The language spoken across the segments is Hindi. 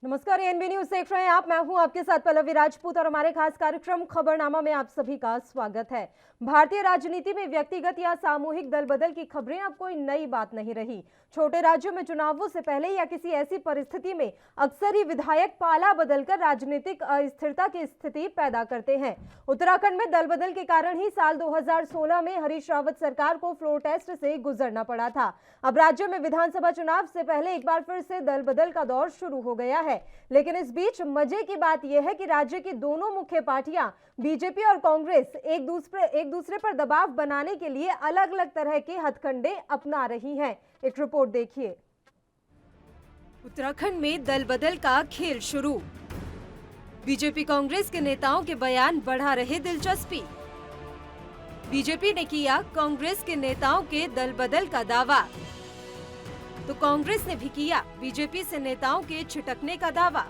नमस्कार, एएनबी न्यूज देख रहे हैं आप। मैं हूं आपके साथ पल्लवी राजपूत और हमारे खास कार्यक्रम खबरनामा में आप सभी का स्वागत है। भारतीय राजनीति में व्यक्तिगत या सामूहिक दल बदल की खबरें अब कोई नई बात नहीं रही। छोटे राज्यों में चुनावों से पहले या किसी ऐसी परिस्थिति में अक्सर ही विधायक पाला बदलकर राजनीतिक अस्थिरता की स्थिति पैदा करते हैं। उत्तराखंड में दल बदल के कारण ही साल 2016 में हरीश रावत सरकार को फ्लोर टेस्ट से गुजरना पड़ा था। अब राज्य में विधानसभा चुनाव से पहले एक बार फिर से दल बदल का दौर शुरू हो गया है। लेकिन इस बीच मजे की बात यह है कि राज्य की दोनों मुख्य पार्टियां बीजेपी और कांग्रेस एक दूसरे पर दबाव बनाने के लिए अलग अलग तरह के हथकंडे अपना रही हैं। एक रिपोर्ट देखिए। उत्तराखंड में दल बदल का खेल शुरू। बीजेपी कांग्रेस के नेताओं के बयान बढ़ा रहे दिलचस्पी। बीजेपी ने किया कांग्रेस के नेताओं के दल बदल का दावा, तो कांग्रेस ने भी किया बीजेपी से नेताओं के छिटकने का दावा।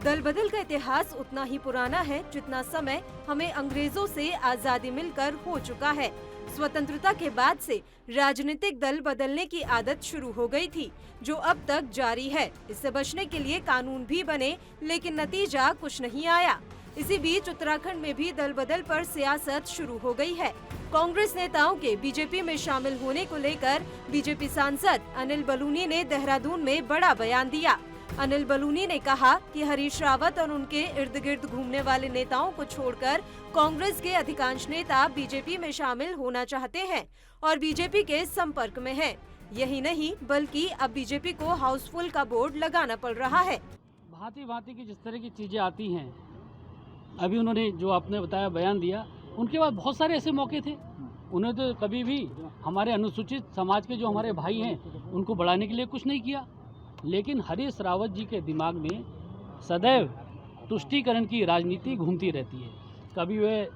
दल बदल का इतिहास उतना ही पुराना है जितना समय हमें अंग्रेजों से आजादी मिलकर हो चुका है। स्वतंत्रता के बाद से राजनीतिक दल बदलने की आदत शुरू हो गई थी, जो अब तक जारी है। इससे बचने के लिए कानून भी बने, लेकिन नतीजा कुछ नहीं आया। इसी बीच उत्तराखंड में भी दल बदल पर सियासत शुरू हो गई है। कांग्रेस नेताओं के बीजेपी में शामिल होने को लेकर बीजेपी सांसद अनिल बलूनी ने देहरादून में बड़ा बयान दिया। अनिल बलूनी ने कहा कि हरीश रावत और उनके इर्द गिर्द घूमने वाले नेताओं को छोड़कर कांग्रेस के अधिकांश नेता बीजेपी में शामिल होना चाहते हैं और बीजेपी के संपर्क में हैं। यही नहीं बल्कि अब बीजेपी को हाउसफुल का बोर्ड लगाना पड़ रहा है। भांति भांति की जिस तरह की चीजें आती हैं, अभी उन्होंने जो आपने बताया बयान दिया, उनके बाद बहुत सारे ऐसे मौके थे। उन्होंने तो कभी भी हमारे अनुसूचित समाज के जो हमारे भाई हैं उनको बढ़ाने के लिए कुछ नहीं किया। लेकिन हरीश रावत जी के दिमाग में सदैव तुष्टीकरण की राजनीति घूमती रहती है। कभी वे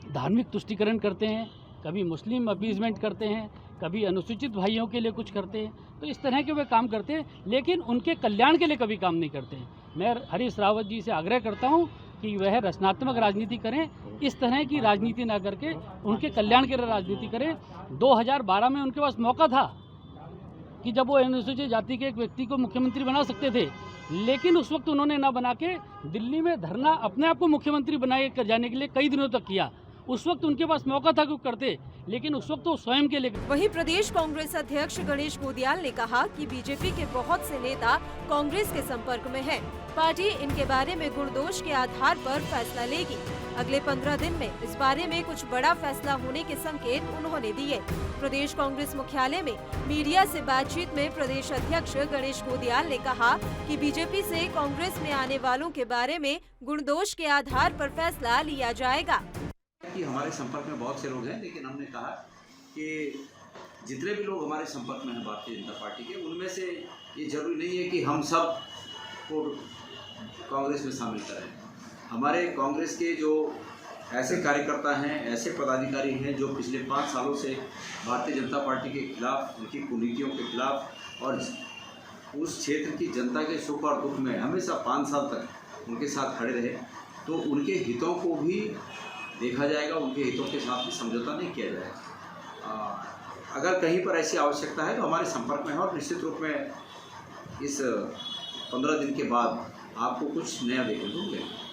धार्मिक तुष्टीकरण करते हैं, कभी मुस्लिम अपीजमेंट करते हैं, कभी अनुसूचित भाइयों के लिए कुछ करते हैं। तो इस तरह के वे काम करते हैं, लेकिन उनके कल्याण के लिए कभी काम नहीं करते हैं। मैं हरीश रावत जी से आग्रह करता हूं कि वह रचनात्मक राजनीति करें, इस तरह की राजनीति ना करके उनके कल्याण के लिए राजनीति करें। 2012 में उनके पास मौका था कि जब वो अनुसूचित जाति के एक व्यक्ति को मुख्यमंत्री बना सकते थे, लेकिन उस वक्त उन्होंने ना बना के दिल्ली में धरना अपने आप को मुख्यमंत्री बनाए कर जाने के लिए कई दिनों तक किया। उस वक्त उनके पास मौका था कि वो करते, लेकिन उस वक्त तो स्वयं के लिए। वहीं प्रदेश कांग्रेस अध्यक्ष गणेश गोदियाल ने कहा कि बीजेपी के बहुत से नेता कांग्रेस के संपर्क में हैं। पार्टी इनके बारे में गुण दोष के आधार पर फैसला लेगी। अगले 15 दिन में इस बारे में कुछ बड़ा फैसला होने के संकेत उन्होंने दिए। प्रदेश कांग्रेस मुख्यालय में मीडिया से बातचीत में प्रदेश अध्यक्ष गणेश गोदियाल ने कहा कि बीजेपी से कांग्रेस में आने वालों के बारे में गुण दोष के आधार पर फैसला लिया जाएगा। कि हमारे संपर्क में बहुत से लोग हैं, लेकिन हमने कहा कि जितने भी लोग हमारे संपर्क में हैं भारतीय जनता पार्टी के, उनमें से ये जरूरी नहीं है कि हम सब को कांग्रेस में शामिल करें। हमारे कांग्रेस के जो ऐसे कार्यकर्ता हैं, ऐसे पदाधिकारी हैं जो पिछले 5 सालों से भारतीय जनता पार्टी के खिलाफ, उनकी कुनीतियों के खिलाफ और उस क्षेत्र की जनता के सुख और दुख में हमेशा 5 साल तक उनके साथ खड़े रहे, तो उनके हितों को भी देखा जाएगा, उनके हितों के साथ भी समझौता नहीं किया जाएगा। अगर कहीं पर ऐसी आवश्यकता है तो हमारे संपर्क में है और निश्चित रूप में इस 15 दिन के बाद आपको कुछ नया देखने को मिलेगा।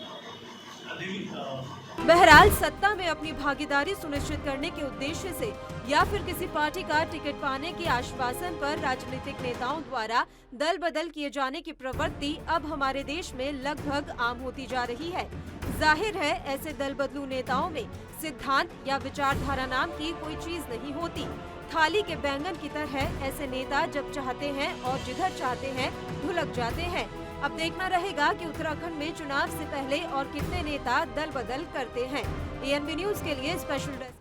बहरहाल सत्ता में अपनी भागीदारी सुनिश्चित करने के उद्देश्य से या फिर किसी पार्टी का टिकट पाने के आश्वासन पर राजनीतिक नेताओं द्वारा दल बदल किए जाने की प्रवृत्ति अब हमारे देश में लगभग आम होती जा रही है। जाहिर है ऐसे दल बदलू नेताओं में सिद्धांत या विचारधारा नाम की कोई चीज नहीं होती। थाली के बैंगन की तरह ऐसे नेता जब चाहते हैं और जिधर चाहते हैं भुलक जाते हैं। अब देखना रहेगा कि उत्तराखंड में चुनाव से पहले और कितने नेता दल बदल करते हैं। एएनबी न्यूज के लिए स्पेशल डेस्क।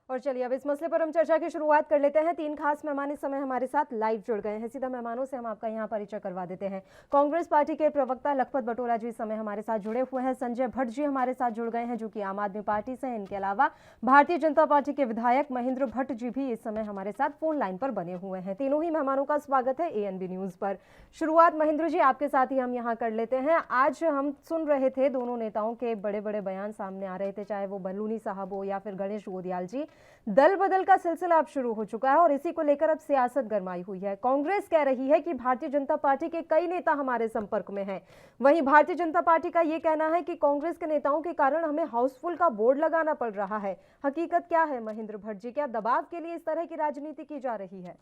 और चलिए अब इस मसले पर हम चर्चा की शुरुआत कर लेते हैं। 3 खास मेहमान इस समय हमारे साथ लाइव जुड़ गए हैं। सीधा मेहमानों से हम आपका यहाँ परिचय करवा देते हैं। कांग्रेस पार्टी के प्रवक्ता लखपत बटोला जी इस समय हमारे साथ जुड़े हुए हैं। संजय भट्ट जी हमारे साथ जुड़ गए हैं जो कि आम आदमी पार्टी से हैं। इनके अलावा भारतीय जनता पार्टी के विधायक महेंद्र भट्ट जी भी इस समय हमारे साथ फोन लाइन पर बने हुए हैं। तीनों ही मेहमानों का स्वागत है एएनबी न्यूज पर। शुरुआत महेंद्र जी आपके साथ ही हम यहाँ कर लेते हैं। आज हम सुन रहे थे दोनों नेताओं के बड़े बड़े बयान सामने आ रहे थे, चाहे वो बलूनी साहब हो या फिर गणेश गोदियाल जी। दल बदल का सिलसिला अब शुरू हो चुका है और इसी को लेकर अब सियासत गरमाई हुई है। कांग्रेस कह रही है कि भारतीय जनता पार्टी के कई नेता हमारे संपर्क में हैं। वहीं भारतीय जनता पार्टी का ये कहना है कि कांग्रेस के नेताओं के कारण हमें हाउसफुल का बोर्ड लगाना पड़ रहा है। हकीकत क्या है महेंद्र भट्ट जी, क्या दबाव के लिए इस तरह की राजनीति की जा रही है?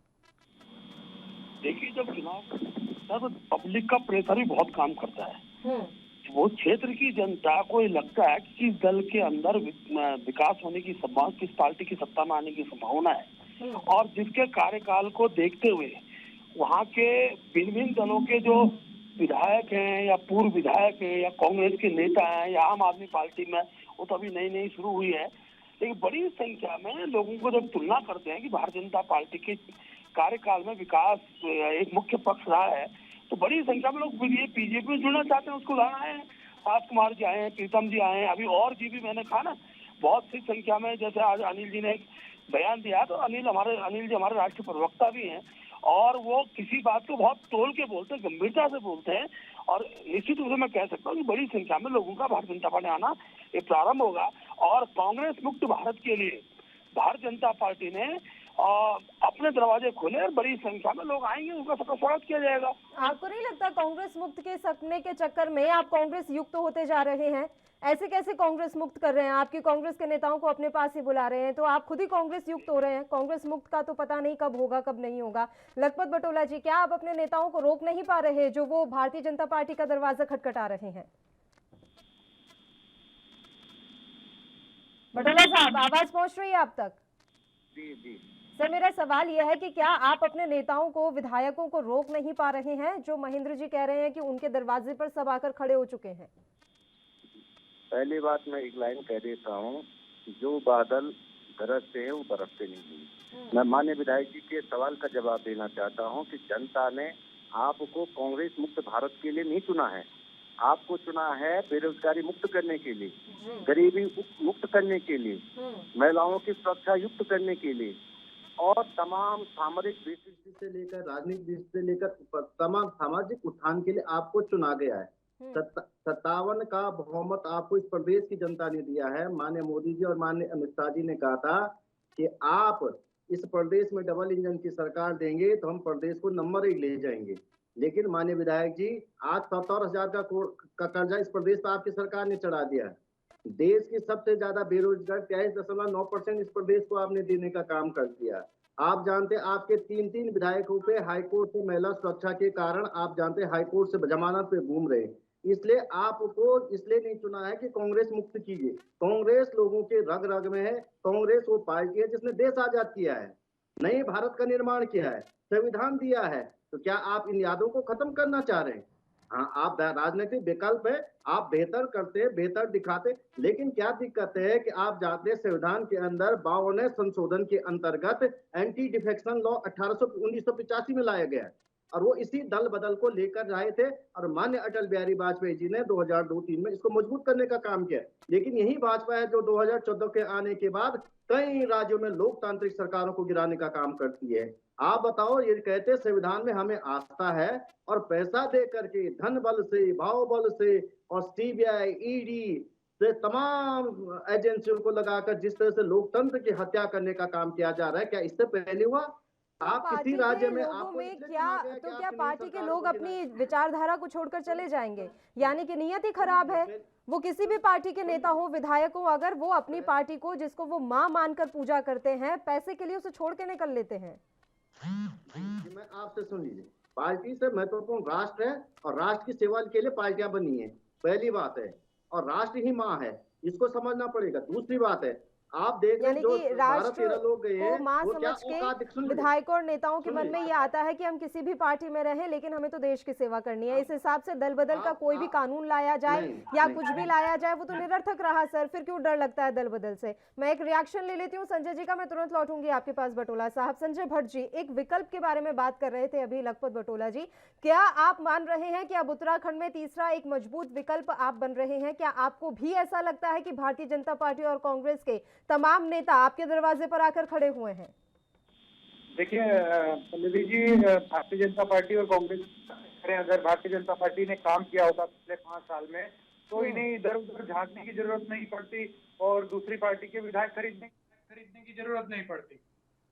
देखिए, जब चुनाव तब पब्लिक का प्रेशर ही बहुत काम करता है। वो क्षेत्र की जनता को ये लगता है कि किस दल के अंदर विकास होने की संभावना, किस पार्टी की सत्ता में आने की संभावना है, और जिसके कार्यकाल को देखते हुए वहाँ के भिन्न भिन्न दलों के जो विधायक हैं या पूर्व विधायक हैं या कांग्रेस के नेता हैं या आम आदमी पार्टी में, वो तो अभी नई नई शुरू हुई है, लेकिन बड़ी संख्या में लोगों को जब तुलना करते हैं कि भारतीय जनता पार्टी के कार्यकाल में विकास एक मुख्य पक्ष रहा है, तो बड़ी संख्या में लोग बीजेपी में जुड़ना चाहते हैं। उसको लाना है, राज कुमार जी आए हैं, प्रीतम जी आए हैं, अभी और जी भी मैंने कहा ना, बहुत सी संख्या में। जैसे आज अनिल जी ने एक बयान दिया, तो अनिल जी हमारे राष्ट्रीय प्रवक्ता भी हैं और वो किसी बात को बहुत तोल के बोलते हैं, गंभीरता से बोलते हैं, और निश्चित रूप से मैं कह सकता हूँ कि बड़ी संख्या में लोगों का भारतीय जनता पार्टी आना ये प्रारंभ होगा। और कांग्रेस मुक्त भारत के लिए भारतीय जनता पार्टी ने अपने दरवाजे खोले और बड़ी संख्या में लोग आएंगे, उनका सबका स्वागत किया जाएगा। आपको नहीं लगता कांग्रेस मुक्त के सपने के चक्कर में आप कांग्रेस युक्त होते जा रहे हैं? ऐसे कैसे कांग्रेस मुक्त कर रहे हैं? आपकी कांग्रेस के नेताओं को अपने पास ही बुला रहे हैं, तो आप खुद ही कांग्रेस युक्त हो रहे हैं। कांग्रेस मुक्त का तो पता नहीं कब होगा कब नहीं होगा। लखपत बटोला जी, क्या आप अपने नेताओं को रोक नहीं पा रहे जो वो भारतीय जनता पार्टी का दरवाजा खटखटा रहे हैं? बटोला साहब, आवाज पहुंच रही है आप तक? जी सर, मेरा सवाल यह है कि क्या आप अपने नेताओं को, विधायकों को रोक नहीं पा रहे हैं जो महेंद्र जी कह रहे हैं कि उनके दरवाजे पर सब आकर खड़े हो चुके हैं? पहली बात मैं एक लाइन कह देता हूँ, जो बादल गरजते हैं वो बरसते नहीं। मैं माननीय विधायक जी के सवाल का जवाब देना चाहता हूँ कि जनता ने आपको कांग्रेस मुक्त भारत के लिए नहीं चुना है, आपको चुना है बेरोजगारी मुक्त करने के लिए, गरीबी मुक्त करने के लिए, महिलाओं की सुरक्षा युक्त करने के लिए, और तमाम सामरिक दृष्टि से लेकर राजनीतिक दृष्टि से लेकर तमाम सामाजिक उत्थान के लिए आपको चुना गया है। 57 का बहुमत आपको इस प्रदेश की जनता ने दिया है। माननीय मोदी जी और माननीय अमित शाह जी ने कहा था कि आप इस प्रदेश में डबल इंजन की सरकार देंगे तो हम प्रदेश को नंबर 1 ले जाएंगे। लेकिन माननीय विधायक जी, आज 77,000 का कर्जा इस प्रदेश पर आपकी सरकार ने चढ़ा दिया है। देश की सबसे ज्यादा बेरोजगार 23.9% इस प्रदेश को आपने देने का काम कर दिया। आप जानते हैं आपके 3 विधायकों पे हाईकोर्ट से महिला सुरक्षा के कारण आप जानते हैं हाईकोर्ट से जमानत पे घूम रहे। इसलिए आपको इसलिए नहीं चुना है कि कांग्रेस मुक्त कीजिए। कांग्रेस लोगों के रग रग में है। कांग्रेस वो पार्टी है जिसने देश आजाद किया है, नए भारत का निर्माण किया है, संविधान दिया है। तो क्या आप इन यादों को खत्म करना चाह रहे हैं? हाँ, आप राजनीतिक विकल्प है, आप बेहतर करते, बेहतर दिखाते, लेकिन क्या दिक्कत है कि आप जानते हैं संविधान के अंदर 52वें संशोधन के अंतर्गत एंटी डिफेक्शन लॉ 1985 में लाया गया है और वो इसी दल बदल को लेकर आए थे और माननीय अटल बिहारी वाजपेयी जी ने 2002-3 में इसको मजबूत करने का काम किया। लेकिन यही भाजपा है जो 2014 के आने के बाद कई राज्यों में लोकतांत्रिक सरकारों को गिराने का काम करती है। आप बताओ, ये कहते संविधान में हमें आस्था है और पैसा दे करके धन बल से, भाव बल से और सीबीआई, ईडी से तमाम एजेंसियों को लगाकर जिस तरह से लोकतंत्र की हत्या करने का काम किया जा रहा है, क्या इससे पहले हुआ? आप किसी राज्य में आपको क्या पार्टी के लोग अपनी विचारधारा को छोड़कर चले जाएंगे? यानी कि नियत ही खराब है। वो किसी भी पार्टी के नेता हो, विधायक हो, अगर वो अपनी पार्टी को जिसको वो मां मानकर पूजा करते हैं, पैसे के लिए उसे छोड़ के निकल लेते हैं। मैं आपसे सुन लीजिए, पार्टी से महत्वपूर्ण राष्ट्र है और राष्ट्र की सेवा के लिए पार्टियां बनी है, पहली बात है, और राष्ट्र ही मां है, इसको समझना पड़ेगा। दूसरी बात है, आप देख रहे हैं जो 12-13 लोग गए हैं, मां समझ के विधायकों और नेताओं के मन में ये आता है कि हम किसी भी पार्टी में रहें, लेकिन हमें तो देश की सेवा करनी है। इस हिसाब से दल बदल का कोई भी कानून लाया जाए या कुछ भी लाया जाए वो तो निरर्थक रहा सर। फिर क्यों डर लगता है दल बदल से? मैं एक रिएक्शन ले लेती हूँ संजय जी का, मैं तुरंत लौटूंगी आपके पास बटोला साहब। संजय भट्ट जी, एक विकल्प के बारे में बात कर रहे थे अभी लखपत बटोला जी, क्या आप मान रहे हैं कि अब उत्तराखंड में तीसरा एक मजबूत विकल्प आप बन रहे हैं? क्या आपको भी ऐसा लगता है कि भारतीय जनता पार्टी और कांग्रेस के तमाम नेता आपके दरवाजे पर आकर खड़े हुए हैं? देखिए निधि जी, भारतीय जनता पार्टी और कांग्रेस, अगर भारतीय जनता पार्टी ने काम किया होता पिछले 5 साल में तो इन्हें इधर उधर झांकने की जरूरत नहीं पड़ती और दूसरी पार्टी के विधायक खरीदने खरीदने की जरूरत नहीं पड़ती,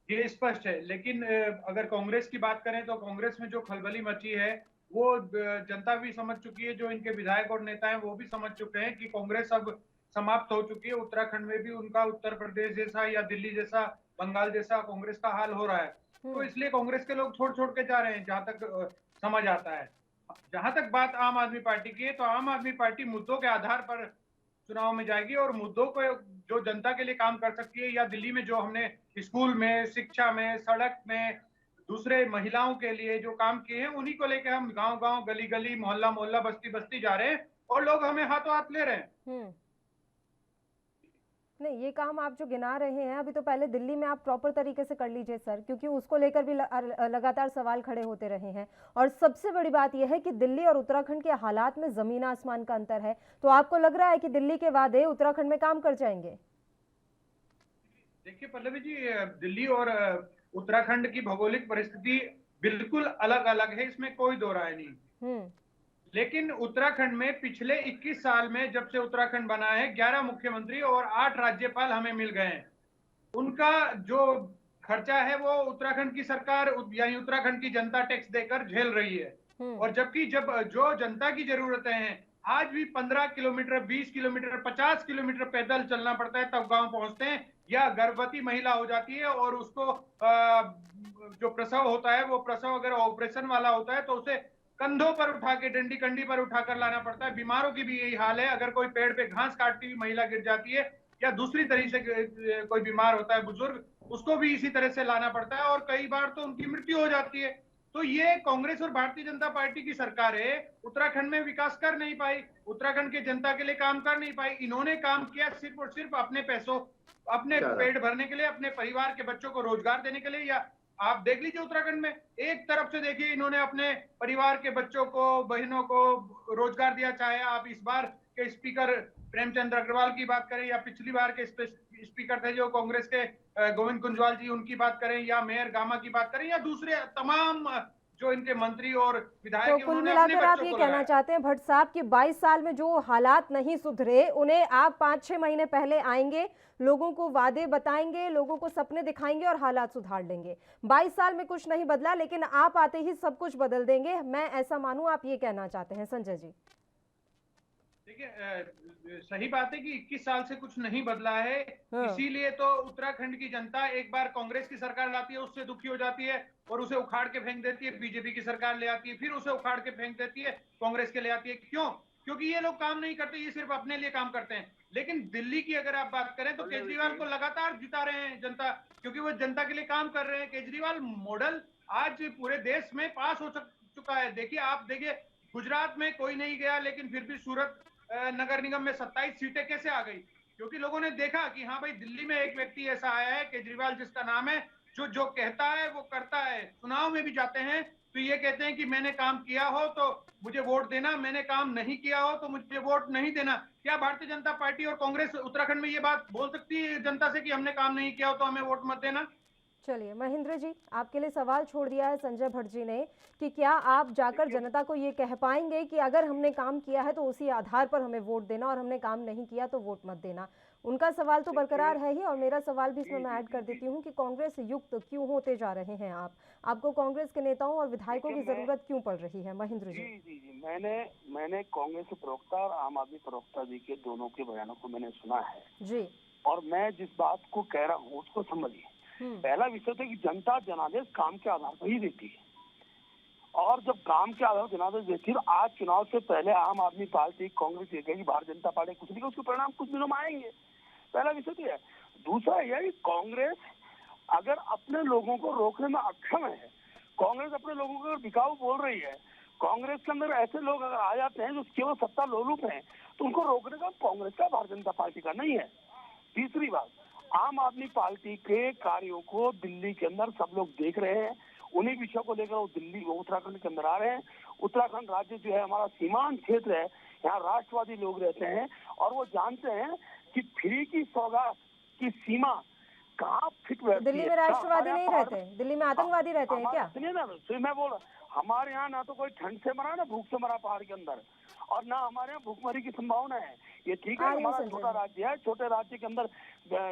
ये स्पष्ट है। लेकिन अगर कांग्रेस की बात करें तो कांग्रेस में जो खलबली मची है वो जनता भी समझ चुकी है, जो इनके विधायक और नेता हैं वो भी समझ चुके हैं कि कांग्रेस अब समाप्त हो चुकी है। उत्तराखंड में भी उनका उत्तर प्रदेश जैसा या दिल्ली जैसा, बंगाल जैसा कांग्रेस का हाल हो रहा है। तो इसलिए कांग्रेस के लोग छोड़ छोड़ के जा रहे हैं, जहां तक समझ आता है। जहां तक बात आम आदमी पार्टी की है, तो आम आदमी पार्टी मुद्दों के आधार पर चुनाव में जाएगी और मुद्दों को जो जनता के लिए काम कर सकती है, या दिल्ली में जो हमने स्कूल में, शिक्षा में, सड़क में, दूसरे महिलाओं के लिए जो काम किए हैं, उन्हीं को लेकर हम गांव गांव, गली गली, मोहल्ला मोहल्ला, बस्ती बस्ती जा रहे हैं और लोग हमें हाथों हाथ ले रहे हैं। नहीं, ये काम आप जो गिना रहे हैं अभी, तो पहले दिल्ली में आप प्रॉपर तरीके से कर लीजिए सर, क्योंकि उसको लेकर भी लगातार सवाल खड़े होते रहे हैं। और सबसे बड़ी बात यह है कि दिल्ली और उत्तराखंड के हालात में जमीन आसमान का अंतर है। तो आपको लग रहा है कि दिल्ली के वादे उत्तराखंड में काम कर जाएंगे? देखिए पल्लवी जी, दिल्ली और उत्तराखंड की भौगोलिक परिस्थिति बिल्कुल अलग अलग है, इसमें कोई दो राय नहीं। लेकिन उत्तराखंड में पिछले 21 साल में, जब से उत्तराखंड बना है, 11 मुख्यमंत्री और 8 राज्यपाल हमें मिल गए हैं। उनका जो खर्चा है वो उत्तराखंड की सरकार यानी उत्तराखंड की जनता टैक्स देकर झेल रही है। और जबकि जब जो जनता की जरूरतें हैं, आज भी 15 किलोमीटर, 20 किलोमीटर, 50 किलोमीटर पैदल चलना पड़ता है तब गांव पहुंचते हैं। या गर्भवती महिला हो जाती है और उसको जो प्रसव होता है, वो प्रसव अगर ऑपरेशन वाला होता है तो उसे कंधों पर उठा के, डंडी कंडी पर उठाकर लाना पड़ता है। बीमारों की भी यही हाल है। अगर कोई पेड़ पे घास काटती हुई महिला गिर जाती है या दूसरी तरीके से कोई बीमार होता है बुजुर्ग, उसको भी इसी तरह से लाना पड़ता है और कई बार तो उनकी मृत्यु हो जाती है। तो ये कांग्रेस और भारतीय जनता पार्टी की सरकार है, उत्तराखंड में विकास कर नहीं पाई, उत्तराखंड के जनता के लिए काम कर नहीं पाई। इन्होंने काम किया सिर्फ और सिर्फ अपने पैसों, अपने पेट भरने के लिए, अपने परिवार के बच्चों को रोजगार देने के लिए। या आप देख लीजिए उत्तराखंड में, एक तरफ से देखिए इन्होंने अपने परिवार के बच्चों को, बहनों को रोजगार दिया। चाहे आप इस बार के स्पीकर प्रेमचंद अग्रवाल की बात करें या पिछली बार के स्पीकर थे जो कांग्रेस के गोविंद कुंजवाल जी, उनकी बात करें, या मेयर गामा की बात करें, या दूसरे तमाम जो इनके मंत्री और विधायक। तो कुल मिलाकर आप ये कहना चाहते हैं भट्ट साहब कि 22 साल में जो हालात नहीं सुधरे, उन्हें आप 5-6 महीने पहले आएंगे, लोगों को वादे बताएंगे, लोगों को सपने दिखाएंगे और हालात सुधार लेंगे। 22 साल में कुछ नहीं बदला, लेकिन आप आते ही सब कुछ बदल देंगे, मैं ऐसा मानूं, आप ये कहना चाहते हैं संजय जी? देखिए सही बात है कि 21 साल से कुछ नहीं बदला है। इसीलिए तो उत्तराखंड की जनता एक बार कांग्रेस की सरकार लाती है, उससे दुखी हो जाती है और उसे उखाड़ के फेंक देती है। बीजेपी की सरकार ले आती है, फिर उसे उखाड़ के फेंक देती है, कांग्रेस के ले आती है। क्यों? क्योंकि ये लोग काम नहीं करते, ये सिर्फ अपने लिए काम करते हैं। लेकिन दिल्ली की अगर आप बात करें तो केजरीवाल को लगातार जिता रहे हैं जनता, क्योंकि वो जनता के लिए काम कर रहे हैं। केजरीवाल मॉडल आज पूरे देश में पास हो चुका है। देखिए, आप देखिए गुजरात में कोई नहीं गया, लेकिन फिर भी सूरत नगर निगम में 27 सीटें कैसे आ गई? क्योंकि लोगों ने देखा कि हाँ भाई, दिल्ली में एक व्यक्ति ऐसा आया है केजरीवाल, जिसका नाम है, जो कहता है वो करता है। चुनाव में भी जाते हैं तो ये कहते हैं कि मैंने काम किया हो तो मुझे वोट देना, मैंने काम नहीं किया हो तो मुझे वोट नहीं देना। क्या भारतीय जनता पार्टी और कांग्रेस उत्तराखंड में ये बात बोल सकती है जनता से कि हमने काम नहीं किया हो तो हमें वोट मत देना? चलिए महेंद्र जी, आपके लिए सवाल छोड़ दिया है संजय भट्ट जी ने कि क्या आप जाकर जनता को ये कह पाएंगे कि अगर हमने काम किया है तो उसी आधार पर हमें वोट देना और हमने काम नहीं किया तो वोट मत देना? उनका सवाल तो बरकरार है ही, और मेरा सवाल भी इसमें मैं ऐड कर देती हूँ कि कांग्रेस युक्त क्यों होते जा रहे हैं आपको कांग्रेस के नेताओं और विधायकों की जरूरत क्यों पड़ रही है? महेंद्र जी। जी मैंने कांग्रेस प्रवक्ता और आम आदमी प्रवक्ता जी के दोनों के बयानों को मैंने सुना है जी, और मैं जिस बात को कह रहा हूँ उसको समझिए। पहला विषय था कि जनता जनादेश काम के आधार पर ही देती है, और जब काम के आधार पर जनादेश देती है, आज चुनाव से पहले आम आदमी पार्टी, कांग्रेस ये कहेगी, भारतीय जनता पार्टी कुछ नहीं, उसके परिणाम कुछ दिनों में आएंगे। पहला विषय तो है। दूसरा यह कि कांग्रेस अगर अपने लोगों को रोकने में अक्षम है, कांग्रेस अपने लोगों को बिकाऊ बोल रही है, कांग्रेस के अंदर ऐसे लोग अगर आ जाते हैं जो केवल सत्ता लोलुप हैं, तो उनको रोकने का कांग्रेस का, भारतीय जनता पार्टी का नहीं है। तीसरी बात, आम आदमी पार्टी के कार्यों को दिल्ली के अंदर सब लोग देख रहे हैं, उन्हीं विषयों को लेकर वो उत्तराखंड के अंदर आ रहे हैं। उत्तराखंड राज्य जो है हमारा सीमांत क्षेत्र है, यहाँ राष्ट्रवादी लोग रहते हैं और वो जानते हैं कि फ्री की सौगात की सीमा कहाँ फिट बैठती दिल्ली है? में राष्ट्रवादी हमारे नहीं यहाँ रहते, दिल्ली में आतंकवादी रहते हैं क्या? सुनिए ना, मैं बोल रहा, हमारे यहाँ ना तो कोई ठंड से मरा ना भूख से मरा पहाड़ के अंदर, और ना हमारे यहाँ भूखमरी की संभावना है। ये ठीक है, हमारा छोटा राज्य है, छोटे राज्य के अंदर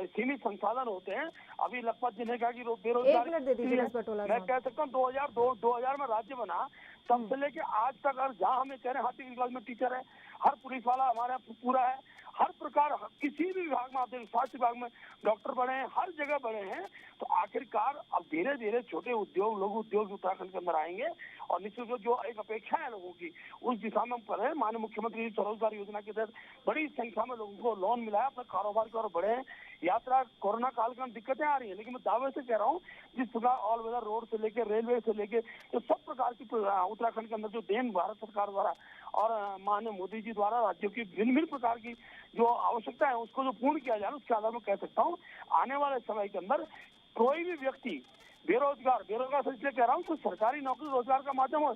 सीमित संसाधन होते हैं। अभी लखपत जिले का की बेरोजगारी, मैं कह सकता हूँ 2000 में राज्य बना, तब से लेके आज तक, और जहाँ हमें कह रहे हैं हाथी विभाग में टीचर है, हर पुलिस वाला हमारे यहाँ पूरा है, हर प्रकार किसी भी विभाग में, आप स्वास्थ्य विभाग में डॉक्टर बढ़े हैं, हर जगह बढ़े हैं। तो आखिरकार अब धीरे धीरे छोटे उद्योग, लघु उद्योग उत्तराखंड के अंदर आएंगे, और निश्चित रूप जो एक अपेक्षा है लोगों की, उस दिशा में हम कर रहे हैं। माननीय मुख्यमंत्री स्वरोजगार योजना के तहत बड़ी संख्या में लोगों को लोन मिला है, अपने कारोबार की ओर बढ़े हैं। यात्रा कोरोना काल के दिक्कतें आ रही है, लेकिन मैं दावे से कह रहा हूँ, जिस प्रकार ऑल वेदर रोड से लेके रेलवे से लेके तो सब प्रकार की उत्तराखंड के अंदर जो देन भारत सरकार द्वारा और माननीय मोदी जी द्वारा राज्यों की भिन्न भिन्न प्रकार की जो आवश्यकता है उसको जो पूर्ण किया जाए, उसके आधार में कह सकता हूँ आने वाले समय के अंदर कोई भी व्यक्ति बेरोजगार से इसलिए कह रहा हूँ तो सरकारी नौकरी रोजगार का माध्यम हो,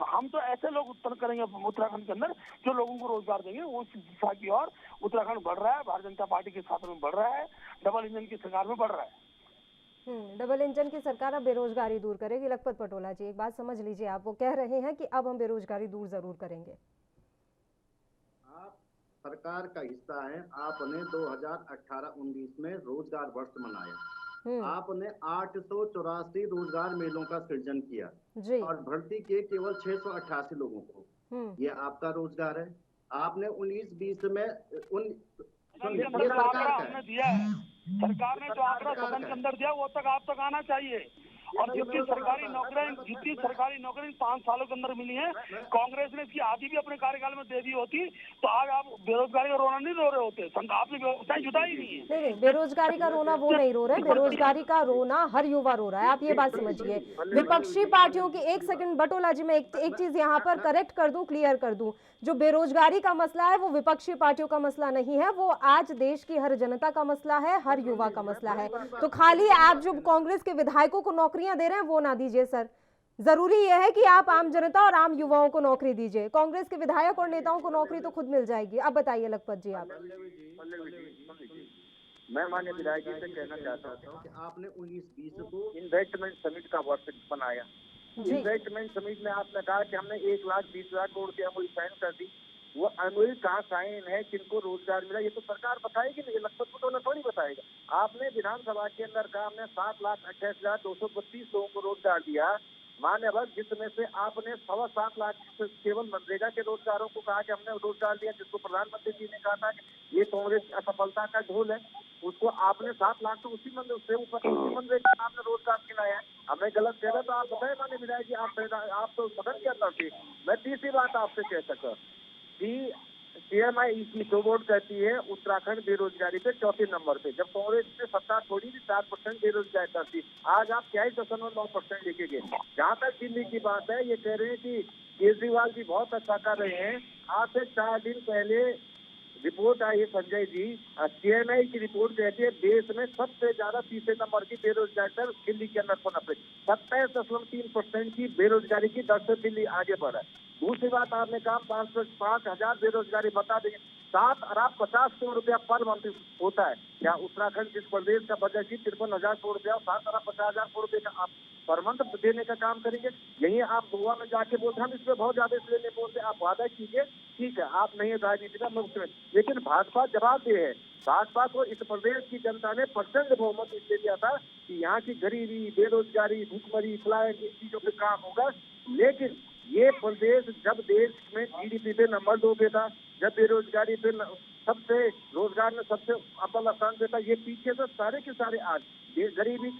हम तो ऐसे लोग उत्पन्न करेंगे उत्तराखंड के अंदर जो लोगों को रोजगार देंगे। उस दिशा की ओर उत्तराखंड बढ़ रहा है, भारतीय जनता पार्टी के साथ में बढ़ रहा है, डबल इंजन की सरकार में बढ़ रहा है। डबल इंजन की सरकार अब बेरोजगारी दूर करेगी। लखपत पटोला जी, एक बात समझ लीजिए, आप वो कह रहे हैं कि अब हम बेरोजगारी दूर जरूर करेंगे। आप सरकार का हिस्सा है, आपने 2018-19 में रोजगार वर्ष मनाया, आपने 884 रोजगार मेलों का सृजन किया जी, और भर्ती किए केवल 688 लोगों को। ये आपका रोजगार है। आपने 19-20 में हमने दिया है, सरकार ने जो आंकड़ा सदन के अंदर दिया वो तक आप तक आना चाहिए। और जितनी सरकारी नौकरी 5 सालों के अंदर मिली है, कांग्रेस ने इसकी आधी भी अपने कार्यकाल में दे दी होती तो आज आप बेरोजगारी का रोना नहीं रो रहे होते। आपने व्यवस्थाएं जुटाई नहीं है। नहीं, बेरोजगारी का रोना वो नहीं रो रहे, बेरोजगारी का रोना हर युवा रो रहा है। आप ये बात समझिए। विपक्षी पार्टियों की, एक सेकंड बटोला जी, मैं एक चीज यहाँ पर करेक्ट कर दूं, क्लियर कर दूं, जो बेरोजगारी का मसला है वो विपक्षी पार्टियों का मसला नहीं है, वो आज देश की हर जनता का मसला है, हर युवा का मसला है। तो खाली आप जो कांग्रेस के विधायकों को नौकरियां दे रहे हैं वो ना दीजिए सर, जरूरी यह है कि आप आम जनता और आम युवाओं को नौकरी दीजिए। कांग्रेस के विधायक और नेताओं को नौकरी तो खुद मिल जाएगी। अब बताइए लखपत जी आप। मैं माननीय विधायक जी से कहना चाहता हूँ कि आपने 19-20 को इन्वेस्टमेंट समिट का वर्ष बनाया। इन्वेस्टमेंट समिट में आपने कहा कि हमने 1,20,00,000 करोड़ की एमओयू साइन कर दी। वो एमओयू कहाँ साइन है, किनको रोजगार मिला, ये तो सरकार बताएगी नहीं, लखपत पटोला थोड़ी बताएगा। आपने विधानसभा के अंदर कहा हमने 7,28,232 लोगों को रोजगार दिया, मान्य वर्ग, जिसमें से आपने 7.25 लाख केवल मनरेगा के रोजगारों को कहा कि हमने रोजगार दिया, जिसको प्रधानमंत्री जी ने कहा था कि ये कांग्रेस असफलता का ढोल है, उसको आपने 7 लाख तो उसी मनरेगा आपने रोजगार दिलाया है। हमें गलत कह रहे तो आप बताए माननीय विधायक जी, आप तो सदन क्या करते। मैं तीसरी बात आपसे कह सका कि CMI की तो बोर्ड कहती है उत्तराखंड बेरोजगारी पे 4 नंबर पे, जब कांग्रेस ने सत्ता छोड़ी थी 4% बेरोजगारी करती, आज आप 23.9% लेके गए। जहाँ तक दिल्ली की बात है, ये कह रहे हैं कि केजरीवाल जी बहुत अच्छा कर रहे हैं। आज से 4 दिन पहले रिपोर्ट आई है संजय जी, CMI की रिपोर्ट कहती है देश में सबसे ज्यादा 30 नंबर की बेरोजगारी दर दिल्ली के अंदर 27.3% की बेरोजगारी की दर से दिल्ली आगे बढ़ा है। दूसरी बात आपने कहा 5,000 बेरोजगारी बता देंगे, 7,50 करोड़ रुपया पर मंथ होता है। क्या उत्तराखंड जिस प्रदेश का बजट ही 53,000 करोड़ रुपया, 7,50,000 करोड़ रुपये का आप पर मंथ देने का काम करेंगे। यही आप गोवा में जाके बोलते हम इसमें बहुत ज्यादा इसलिए नहीं बोलते, आप वादा कीजिए, ठीक है आप नहीं राजनीति का मुख्य, लेकिन भाजपा जवाब दे है। भाजपा को इस प्रदेश की जनता ने प्रचंड बहुमत इसलिए दिया था कि यहाँ की गरीबी, बेरोजगारी, भूखमरी, पलायन, इन चीजों पे काम होगा। लेकिन ये प्रदेश जब देश में GDP पे नंबर 2 पे था, जब बेरोजगारी पे सबसे, रोजगार में सबसे अव्वल स्थान पे था, ये पीछे से सारे के सारे आज गरीबी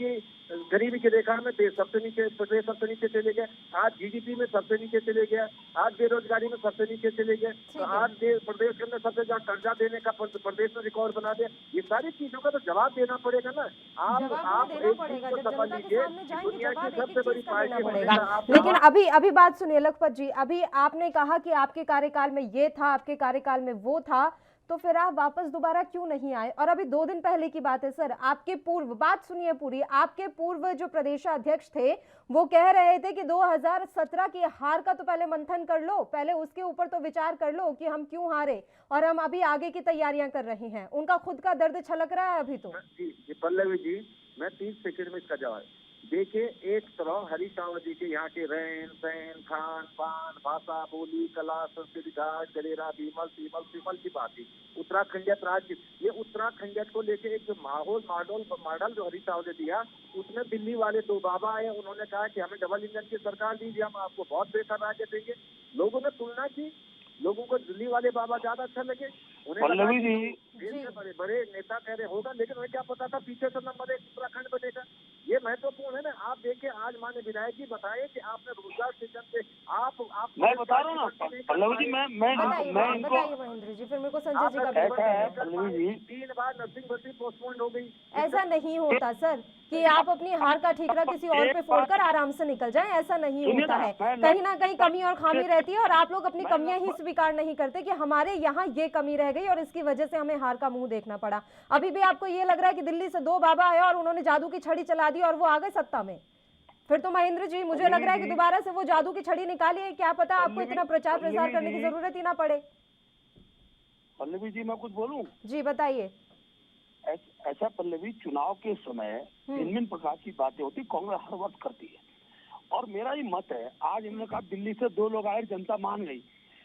की रेखा में देश सबसे नीचे चले गए। आज GDP में सबसे नीचे चले गया, आज बेरोजगारी में सबसे नीचे चले गए। तो आज प्रदेश के अंदर सबसे ज्यादा कर्जा देने का प्रदेश में रिकॉर्ड बना दिया। ये सारी चीजों का तो जवाब देना पड़ेगा ना। आप एक चीज को समझ लीजिए, दुनिया की सबसे बड़ी पार्टी। लेकिन अभी बात सुनिए लखपत जी, अभी आपने कहा कि आपके कार्यकाल में ये था, आपके कार्यकाल में वो था, तो फिर आप वापस दोबारा क्यों नहीं आए? और अभी 2 दिन पहले की बात है सर, आपके पूर्व, बात सुनिए पूरी, आपके पूर्व जो प्रदेशाध्यक्ष थे वो कह रहे थे कि 2017 की हार का तो पहले मंथन कर लो, पहले उसके ऊपर तो विचार कर लो कि हम क्यों हारे, और हम अभी आगे की तैयारियां कर रहे हैं। उनका खुद का दर्द छलक रहा है अभी तो। जी पल्लवी जी, मैं 30 सेकंड में इसका जवाब। देखिए, एक तरफ हरीश रावत जी के यहाँ के रहन सहन, खान पान, भाषा, बोली, कला, संस्कृति, घाट, गलेरा, बीमल सीमल की बात थी। उत्तराखंडियत राज्य, ये उत्तराखंडियत को लेके एक जो मॉडल जो हरीश रावत ने दिया, उसमें दिल्ली वाले 2 बाबा आए, उन्होंने कहा कि हमें डबल इंजन की सरकार दीजिए, हम आपको बहुत बेहतर राज्य देंगे। लोगों ने तुलना की, लोगों को दिल्ली वाले बाबा ज्यादा अच्छा लगे। पल्लवी जी, बड़े बड़े नेता कह रहे होगा, लेकिन उन्हें क्या पता था पीछे से नंबर 1 उत्तराखंड बनेगा। ये महत्वपूर्ण है ना। आप देखिए, आज माननीय विधायक जी बताए कि आपने रोजगार सृजन से आप मैं बता रहा हूँ ना पल्लवी जी, मैं इनको बताइए महेंद्र जी, फिर मेरे को संजय जी का ऐसा है पल्लवी जी, 3 बार नर्सिंग भर्ती पोस्टपोन हो गई। ऐसा नहीं होता सर कि आप अपनी हार का ठीकरा किसी और पे फोड़कर आराम से निकल जाएं, ऐसा नहीं होता है। कहीं ना कहीं कमी और खामी रहती है, और आप लोग अपनी कमियां ही स्वीकार नहीं करते कि हमारे यहाँ ये कमी रह गई और इसकी वजह से हमें हार का मुंह देखना पड़ा। अभी भी आपको ये लग रहा है कि दिल्ली से 2 बाबा आए और उन्होंने जादू की छड़ी चला दी और वो आ गए सत्ता में। फिर तो महेंद्र जी, मुझे लग रहा है कि दोबारा से वो जादू की छड़ी निकालिए, क्या पता आपको इतना प्रचार प्रसार करने की जरूरत ही ना पड़े। पल्लवी जी मैं कुछ बोलूं? जी बताइए। ऐसा पल्लवी, चुनाव के समय भिन्न प्रकार की बातें होती, कांग्रेस हर वक्त करती है। और मेरा ही मत है, आज इन्होंने कहा दिल्ली से 2 लोग आए, जनता मान गई।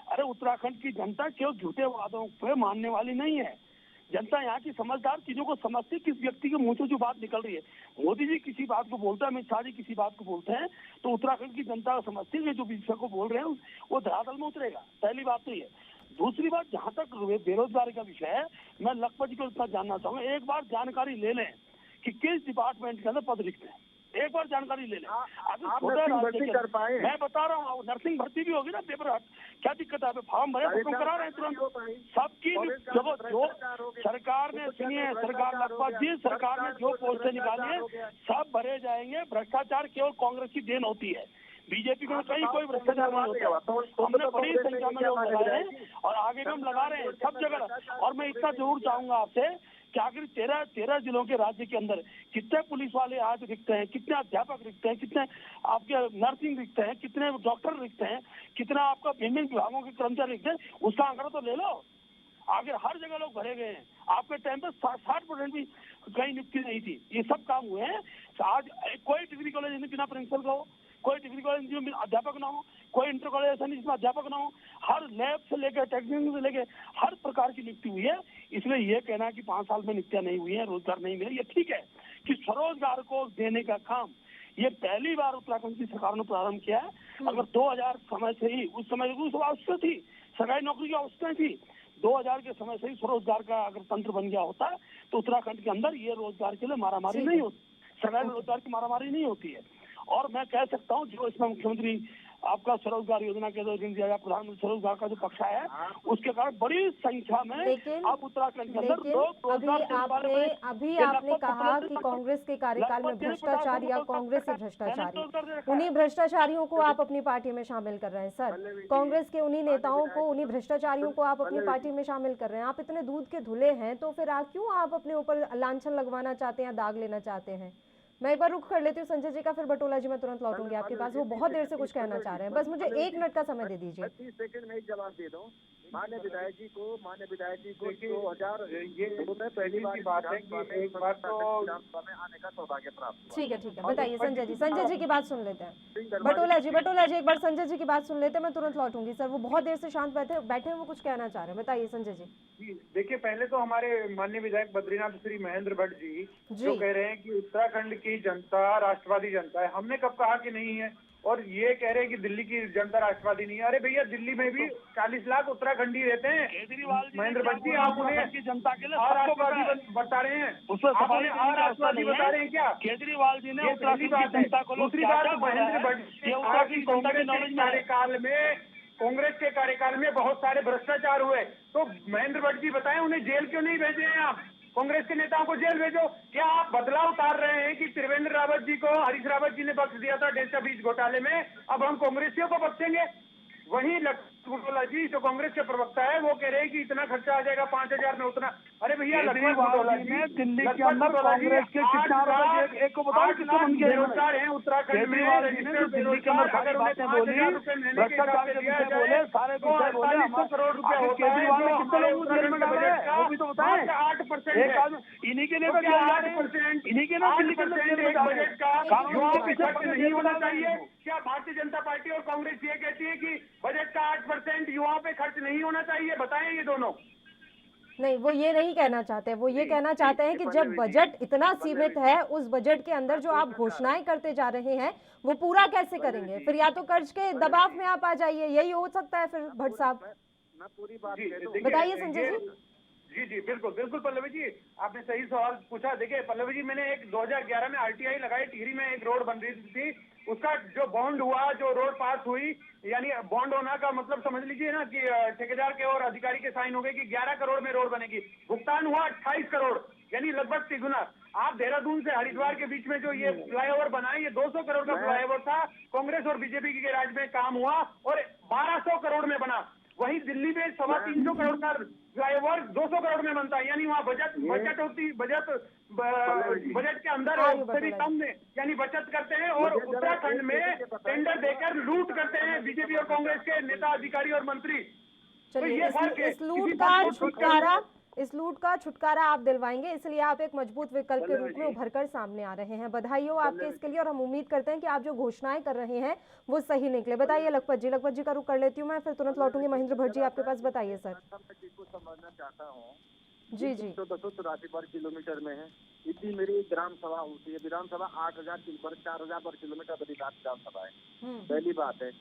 अरे उत्तराखंड की जनता केवल झूठे वादों पे मानने वाली नहीं है। जनता यहाँ की समझदार, चीजों को समझती, किस व्यक्ति के मुंह से जो बात निकल रही है। मोदी जी किसी बात को बोलते हैं, अमित शाह जी किसी बात को बोलते हैं, तो उत्तराखंड की जनता समझती है जो विषय को बोल रहे हैं वो धरातल में उतरेगा। पहली बात तो ये। दूसरी बात, जहाँ तक बेरोजगारी का विषय है, मैं लखपत जी को इतना जानना चाहूंगा, एक बार जानकारी ले लें कि किस डिपार्टमेंट के अंदर पद रिक्त है, एक बार जानकारी ले लें। अगर छोटा कर पाए, मैं बता रहा हूँ, नर्सिंग भर्ती भी होगी ना, पेपर क्या दिक्कत है? फॉर्म भरे, खत्म करा रहे हैं तुरंत सबकी। जो सरकार ने, सुनिए सरकार, लखपत जी, सरकार ने जो पोस्टें निकाली है सब भरे जाएंगे। भ्रष्टाचार केवल कांग्रेस की देन होती है, बीजेपी को कहीं कोई भ्रष्टाचार नहीं होता। हमने बड़ी संख्या में लोग लगाए हैं और आगे भी हम लगा रहे हैं सब जगह। और मैं इतना जरूर चाहूंगा आपसे कि आखिर 13 जिलों के राज्य के अंदर कितने पुलिस वाले आज रिक्त हैं, कितने अध्यापक रिक्त हैं, कितने आपके नर्सिंग रिक्त हैं, कितने डॉक्टर रिक्त हैं, कितना आपका विभिन्न विभागों के कर्मचारी रिक्त हैं, उसका आंकड़ा तो ले लो। आखिर हर जगह लोग भरे गए हैं। आपके टाइम पे 60% भी कहीं नियुक्ति नहीं थी। ये सब काम हुए हैं। आज कोई डिग्री कॉलेज बिना प्रिंसिपल का हो, कोई डिग्री कॉलेज में अध्यापक ना हो, कोई इंटर कॉलेज ऐसा नहीं जिसमें अध्यापक ना हो। हर लैब से लेकर टेक्निक से लेकर हर प्रकार की नियुक्ति हुई है। इसलिए ये कहना कि 5 साल में नियुक्तियां नहीं हुई है, रोजगार नहीं मिले, ये ठीक है कि स्वरोजगार को देने का काम ये पहली बार उत्तराखंड की सरकार ने प्रारंभ किया है। अगर 2000 समय से ही, उस समय आवश्यकता थी, सरकारी नौकरी की आवश्यकता थी, 2000 के समय से ही स्वरोजगार का अगर तंत्र बन गया होता तो उत्तराखंड के अंदर ये रोजगार के लिए मारामारी नहीं होती, सरकारी रोजगार की मारामारी नहीं होती है। और मैं कह सकता हूँ जो इसमें मुख्यमंत्री आपका स्वरोजगार योजना के द्वारा दिया गया प्रधानमंत्री स्वरोजगार का जो पक्ष है, उसके कारण बड़ी संख्या में अब उत्तराखंड के अंदर लोग अभी आपने कहा कि कांग्रेस के कार्यकाल में भ्रष्टाचार या कांग्रेस के भ्रष्टाचारी, उन्हीं भ्रष्टाचारियों को आप अपनी पार्टी में शामिल कर रहे हैं सर। कांग्रेस के उन्हीं नेताओं को, उन्हीं भ्रष्टाचारियों को आप अपनी पार्टी में शामिल कर रहे हैं। आप इतने दूध के धुले हैं तो फिर क्यों आप अपने ऊपर लांछन लगवाना चाहते हैं, दाग लेना चाहते हैं? मैं एक बार रुक कर लेती हूँ संजय जी का, फिर बटोला जी मैं तुरंत लौटूंगी आपके पास। वो बहुत देर से कुछ कहना चाह रहे हैं, बस मुझे 1 मिनट का समय दे दीजिए। 30 सेकंड में एक जवाब दे दूं। माननीय विधायक जी को 2002 में पहली बात है कि एक बार तो में आने का सौभाग्य प्राप्त। ठीक है बताइए संजय जी की बात सुन लेते हैं। बटोला जी एक बार संजय जी की बात सुन लेते हैं, मैं तुरंत लौटूंगी सर। वो बहुत देर से शांत बैठे हैं, वो कुछ कहना चाह रहे हैं। बताइए संजय जी। देखिए, पहले तो हमारे माननीय विधायक बद्रीनाथ श्री महेंद्र भट्ट जी जो कह रहे हैं कि उत्तराखंड की जनता राष्ट्रवादी जनता है, हमने कब कहा कि नहीं है? और ये कह रहे हैं कि दिल्ली की जनता राष्ट्रवादी नहीं है। अरे भैया, दिल्ली में भी 40 लाख उत्तराखंडी रहते हैं। महेंद्र भट्ट जी, आप उन्हें जनता के लिए राष्ट्रवादी बता रहे हैं, आप उन्हें राष्ट्रवादी बता रहे हैं क्या? केजरीवाल जी ने उत्तराखंड की जनता को। दूसरी बात, महेंद्र भट्ट जी, कांग्रेस के कार्यकाल में, कांग्रेस के कार्यकाल में बहुत सारे भ्रष्टाचार हुए, तो महेंद्र भट्ट जी बताएं उन्हें जेल क्यों नहीं भेजे हैं आप? कांग्रेस के नेताओं को जेल भेजो। क्या आप बदला उतार रहे हैं कि त्रिवेंद्र रावत जी को हरीश रावत जी ने बख्श दिया था डेल्टा ब्रिज घोटाले में, अब हम कांग्रेसियों को बख्शेंगे? वही लक्ष्मण बुटोला जी जो कांग्रेस के प्रवक्ता है वो कह रहे हैं कि इतना खर्चा आ जाएगा 5,000 में उतना। अरे भैया लक्ष्मण बुटोला जी ने दिल्ली के अंदर कांग्रेस के कितना रुपए एक को बताओ कितना बेरोजगार हैं उत्तराखंड में, दिल्ली के अंदर सारी बातें बोली, भ्रष्टाचार के विषय बोले, सारे विषय बोले, 48 करोड़ रुपया केजरीवाल ने कितने लोगों को जेल में डाला है वो भी तो बताएं। 8% इन्हीं के लिए 8%, इन्हीं के लिए दिल्ली के अंदर जेल में डाले कानून के पीछे नहीं होना चाहिए। क्या भारतीय जनता पार्टी और कांग्रेस ये कहती है कि बजट का 8% युवाओं पे खर्च नहीं होना चाहिए? बताएं ये दोनों। नहीं, वो ये नहीं कहना चाहते, वो ये कहना चाहते हैं कि जब बजट इतना सीमित है, उस बजट के अंदर जो आप घोषणाएं करते जा रहे हैं वो पूरा कैसे करेंगे? फिर या तो कर्ज के दबाव में आप आ जाइए, यही हो सकता है फिर भट्ट साहब। मैं पूरी बात बताइए संजय जी। जी जी बिल्कुल बिल्कुल पल्लवी जी, आपने सही सवाल पूछा। देखिए पल्लवी जी, मैंने एक 2011 में आरटीआई लगाई, टिहरी में एक रोड बन रही थी, उसका जो बॉन्ड हुआ, जो रोड पास हुई, यानी बॉन्ड होना का मतलब समझ लीजिए ना कि ठेकेदार के और अधिकारी के साइन हो गए कि 11 करोड़ में रोड बनेगी। भुगतान हुआ 28 करोड़, यानी लगभग तिगुना। आप देहरादून से हरिद्वार के बीच में जो ये फ्लाईओवर बना है, ये 200 करोड़ का फ्लाईओवर था। कांग्रेस और बीजेपी के राज में काम हुआ और 1200 करोड़ में बना। वहीं दिल्ली में 350 करोड़ का फ्लाईओवर 200 करोड़ में बनता है, यानी वहाँ बजट के अंदर उससे भी कम में यानी बचत करते हैं। और उत्तराखंड में टेंडर देकर लूट करते हैं बीजेपी और कांग्रेस के नेता, अधिकारी और मंत्री। चलिए, इस लूट का छुटकारा आप दिलवाएंगे, इसलिए आप एक मजबूत विकल्प के रूप में उभरकर सामने आ रहे हैं। बधाई हो आपके इसके लिए, और हम उम्मीद करते हैं कि आप जो घोषणाएं कर रहे हैं वो सही निकले। बताइए लखपत जी का रुख कर लेती हूँ मैं, फिर तुरंत लौटूंगी महेंद्र भट्ट जी आपके पास। बताइए सर। समझना चाहता हूँ जी जी। 283 वर्ग किलोमीटर में है, इतनी मेरी ग्राम सभा होती है। विधान सभा 4,000 वर्ग किलोमीटर बड़ी विधान सभा है। पहली बात है,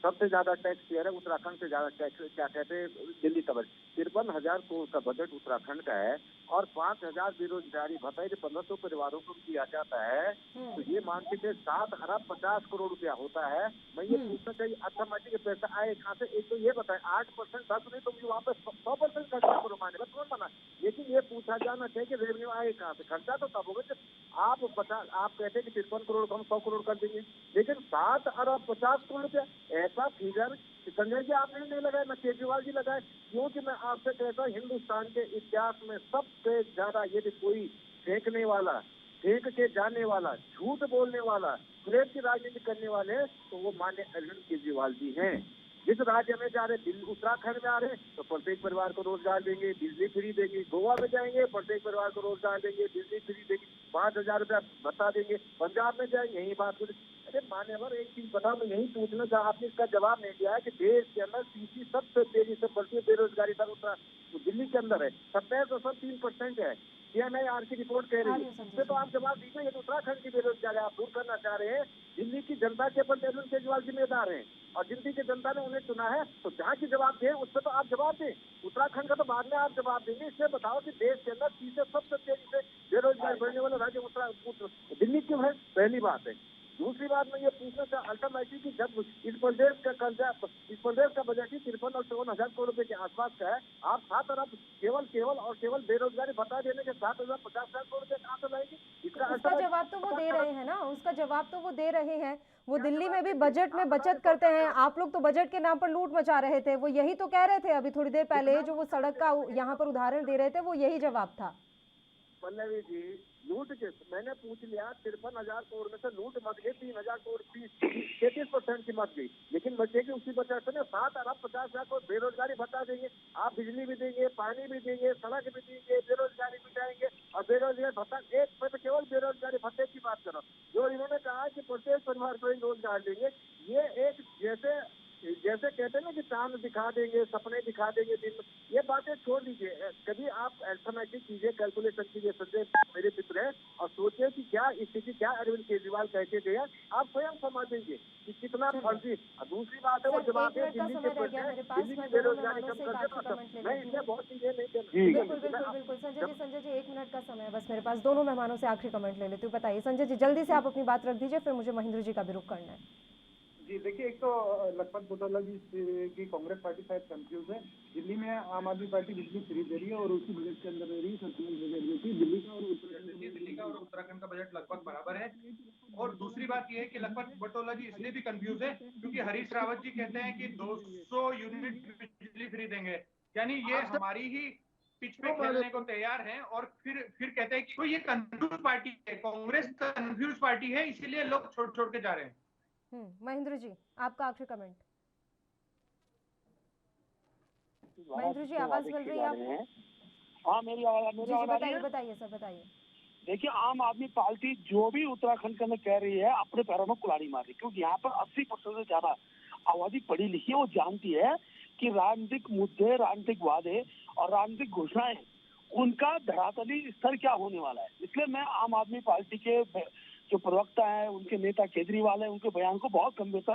सबसे ज्यादा टैक्स पेयर है उत्तराखंड से ज्यादा टैक्स क्या कहते हैं दिल्ली का बजट। 53,000 करोड़ का बजट उत्तराखंड का है और 5,000 बेरोजगारी भत्ता 1,500 परिवारों को दिया जाता है। तो ये मान के 7 अरब 50 करोड़ रुपया होता है। मैं ये पूछना चाहिए अर्थमंत्री के पैसा आए कहाँ से? एक तो ये बताए 8% 10 नहीं तो वहाँ पे 100% खर्चा करो माने कौन बना। लेकिन ये पूछा जाना चाहिए कि रेवेन्यू आए कहाँ से? खर्चा तो तब होगा आप कहते हैं कि 53 करोड़ को हम 100 करोड़ कर देंगे, लेकिन 7 अरब 50 करोड़ रुपया ऐसा फिगर संजय जी आपने नहीं लगाया, ना केजरीवाल जी लगाए। क्योंकि मैं आपसे कहता हूँ हिंदुस्तान के इतिहास में सबसे ज्यादा यदि कोई फेंकने वाला, फेंक के जाने वाला, झूठ बोलने वाला, प्रेम की राजनीति करने वाले तो वो माननीय अरविंद केजरीवाल जी हैं। जिस राज्य में जा रहे, उत्तराखंड में आ रहे तो प्रत्येक परिवार को रोजगार देंगे, बिजली फ्री देंगे। गोवा में जाएंगे प्रत्येक परिवार को रोजगार देंगे, बिजली फ्री देंगे, 5,000 रुपया भत्ता देंगे। पंजाब में जाएंगे यही बात करें। अरे मान्यवर एक चीज बताओ, मैं यही पूछना चाह, आपने इसका जवाब नहीं दिया है कि देश के अंदर तीसरी सबसे तेजी से बढ़ती बेरोजगारी दर दिल्ली के अंदर है, 27.3% है। CNIR की रिपोर्ट कह रही है। इससे तो आप जवाब दीजिए, ये उत्तराखंड की बेरोजगारी आप दूर करना चाह रहे हैं। दिल्ली की जनता के ऊपर अरविंद केजरीवाल जिम्मेदार हैं और दिल्ली की जनता ने उन्हें चुना है, तो जहाँ की जवाब दें उससे तो आप जवाब दें। उत्तराखंड का तो बाद में आप जवाब देंगे। इससे बताओ कि देश के अंदर तीसरे सबसे तेजी से बेरोजगार बढ़ने वाला राज्य दिल्ली क्यों है? पहली बात है। दूसरी बात मैं ये पूछना चाह अल्टरनेटिव की जब इस प्रदेश का कर्जा, इस प्रदेश का बजट ही 53 और 54,000 करोड़ रुपए के आसपास का है। आप 7 अरब केवल बेरोजगारी भत्ता देने के 7,50,000 करोड़ रुपए कहाँ से लाएंगे? उसका जवाब तो वो दे रहे हैं ना, उसका जवाब तो वो दे रहे हैं। वो दिल्ली में भी बजट में बचत करते हैं। आप लोग तो बजट के नाम पर लूट मचा रहे थे, वो यही तो कह रहे थे अभी थोड़ी देर पहले, जो वो सड़क का यहाँ पर उदाहरण दे रहे थे, वो यही जवाब था। पल्लवी जी, लूट के मैंने पूछ लिया, 53,000 करोड़ में से लूट मत गई 3,000 करोड़ 33% की मत गई, लेकिन बचेगी उसी बचत में 7 अरब 50,000 करोड़ बेरोजगारी भत्ता देंगे। आप बिजली भी देंगे, पानी भी देंगे, सड़क भी देंगे, बेरोजगारी मिटाएंगे और बेरोजगारी भत्ता एक पर केवल बेरोजगारी भत्ते की बात करो। जो इन्होंने कहा कि प्रत्येक परिवार को रोजगार देंगे, ये एक जैसे कहते हैं ना कि चांद दिखा देंगे, सपने दिखा देंगे दिन में, ये बातें छोड़ दीजिए। कभी आप अर्थमेटिक कीजिए, कैलकुलेशन कीजिए संजय मेरे मित्र है, और सोचिए कि क्या स्थिति क्या अरविंद केजरीवाल कहते थे, आप स्वयं समझ देंगे कि कितना फर्जी। दूसरी बात है वो जवाब है दिल्ली के बेरोजगारी कम करके, मैं इसमें बहुत चीजें नहीं कहना। बिल्कुल संजय जी 1 मिनट का समय है बस मेरे पास। दोनों मेहमानों से आखिरी कमेंट ले लेती हूँ। बताइए संजय जी, जल्दी से आप अपनी बात रख दीजिए, फिर मुझे महेंद्र जी का भी रुख करना है। जी देखिए, एक तो लखपत बुटोला जी की कांग्रेस पार्टी शायद कंफ्यूज है। दिल्ली में आम आदमी पार्टी बिजली फ्री दे रही है और उसी बजट के अंदर दे रही है। सरप्लस बजट देती है। दिल्ली का और उत्तराखंड का बजट लगभग बराबर है। और दूसरी बात यह है कि लखपत बुटोला जी इसलिए भी कंफ्यूज है क्योंकि हरीश रावत जी कहते हैं कि 200 यूनिट बिजली फ्री देंगे, यानी ये हमारी ही पिच पे खेलने को तैयार हैं। और फिर कहते हैं कि तो ये कंफ्यूज पार्टी है, कांग्रेस कंफ्यूज पार्टी है, इसीलिए लोग छोड़ के जा रहे हैं। महेंद्र जी, आपका आखिरी कमेंट। महेंद्र जी, आवाज मिल रही है आपको? हाँ, मेरी आवाज बताइए सर, बताइए। देखिए, आम आदमी पार्टी जो भी उत्तराखंड के अंदर कह रही है, अपने पैरों में कुल्हाड़ी मार रही है, क्योंकि यहाँ पर 80% से ज्यादा आबादी पढ़ी लिखी है। वो जानती है कि राजनीतिक मुद्दे, राजनीतिक वादे और राजनीतिक घोषणाएं, उनका धरातली स्तर क्या होने वाला है। इसलिए मैं आम आदमी पार्टी के जो प्रवक्ता है, उनके नेता केजरीवाल है, उनके बयान को बहुत गंभीरता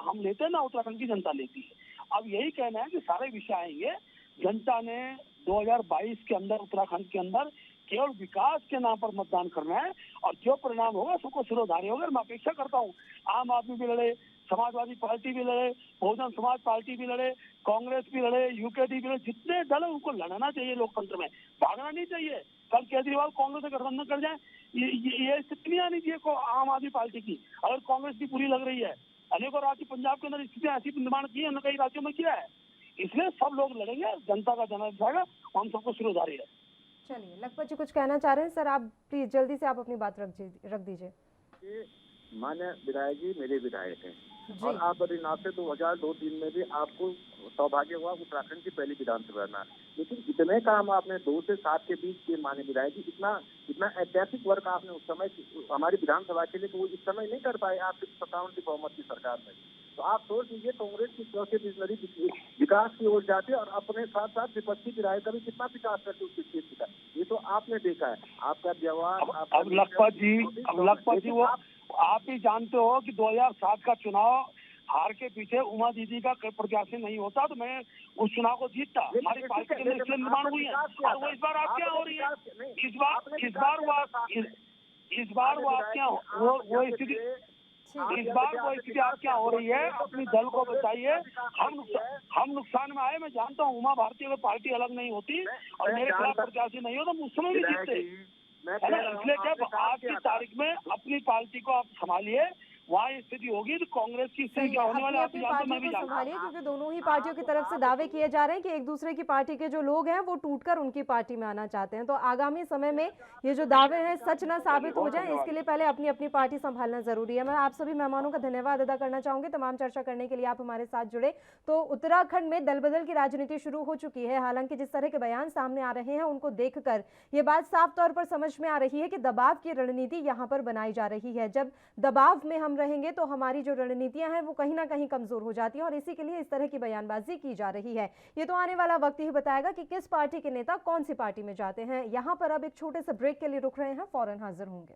हम लेते हैं ना, उत्तराखंड की जनता लेती है। अब यही कहना है कि सारे विषय आएंगे। जनता ने 2022 के अंदर उत्तराखंड के अंदर केवल विकास के नाम पर मतदान करना है और जो परिणाम होगा सबको सिरोधार्य होगा। मैं अपेक्षा करता हूँ आम आदमी भी लड़े, समाजवादी पार्टी भी लड़े, बहुजन समाज पार्टी भी लड़े, कांग्रेस भी लड़े, यूकेडी भी लड़े, जितने दल है उनको लड़ना चाहिए लोकतंत्र में, भागना नहीं चाहिए। कल केजरीवाल कांग्रेस से गठबंधन कर जाए, ये स्थिति नहीं आनी चाहिए आम आदमी पार्टी की। अगर कांग्रेस की बुरी लग रही है, अनेकों राज्य पंजाब के अंदर स्थितियां ऐसी निर्माण की है, कई राज्यों में किया है। इसलिए सब लोग लड़ेंगे, जनता का जनादेश जाएगा, हम सबको सिरोधार्य है। चलिए, लखपत जी कुछ कहना चाह रहे हैं सर, आप प्लीज जल्दी से आप अपनी बात रख दीजिए। मान्य विधायक जी मेरे विधायक हैं और आप बद्रीनाथ से 2002-3 में भी आपको सौभाग्य हुआ उत्तराखंड की पहली विधानसभा में, लेकिन इतने काम आपने 2 से 7 के बीच के मान्य विधायक जी, इतना ऐतिहासिक वर्क आपने उस समय हमारी विधानसभा के लिए तो वो इस समय नहीं कर पाए आपकी 57 की बहुमत की सरकार में। तो आप सोच लीजिए कांग्रेस की चौथे विजनरी विकास की ओर जाते और अपने साथ साथ विपक्षी विधायक का भी कितना विकास करते उसके क्षेत्र का, ये तो आपने देखा है। आपका व्यवहार अब लखपत जी वो आप भी जानते हो कि 2007 का चुनाव हार के पीछे उमा दीदी का प्रत्याशी नहीं होता तो मैं उस चुनाव को जीतता। हमारी पार्टी के लिए निर्माण हुई है और वो इस बार आप क्या हो रही है, इस बार वो आप क्या वो स्थिति, इस बार वो स्थिति आप क्या हो रही है। अपनी दल को बचाइए। हम नुकसान में आए, मैं जानता हूँ। उमा भारती अगर पार्टी अलग नहीं होती और मेरे खिलाफ प्रत्याशी नहीं हो तो उस समय भी जीतते है ना। इसलिए क्या आज की तारीख में अपनी पार्टी को आप संभालिए, वहाँ स्थिति होगी तो कांग्रेस की स्थिति क्या होने वाला है अपनी पार्टी को संभालिए, क्योंकि दोनों ही पार्टियों की तरफ से दावे किए जा रहे हैं कि एक दूसरे की पार्टी के जो लोग हैं वो टूटकर उनकी पार्टी में आना चाहते हैं। तो आगामी समय में ये जो दावे हैं सच ना साबित हो जाए, इसके लिए पहले अपनी अपनी पार्टी संभालना जरूरी है। मैं आप सभी मेहमानों का धन्यवाद अदा करना चाहूंगी तमाम चर्चा करने के लिए आप हमारे साथ जुड़े। तो उत्तराखंड में दल बदल की राजनीति शुरू हो चुकी है। हालांकि जिस तरह के बयान सामने आ रहे हैं उनको देखकर ये बात साफ तौर पर समझ में आ रही है कि दबाव की रणनीति यहाँ पर बनाई जा रही है। जब दबाव में हम रहेंगे तो हमारी जो रणनीतियां हैं वो कहीं ना कहीं कमजोर हो जाती हैं और इसी के लिए इस तरह की बयानबाजी की जा रही है। ये तो आने वाला वक्त ही बताएगा कि किस पार्टी के नेता कौन सी पार्टी में जाते हैं। यहां पर अब एक छोटे से ब्रेक के लिए रुक रहे हैं, फौरन हाजिर होंगे।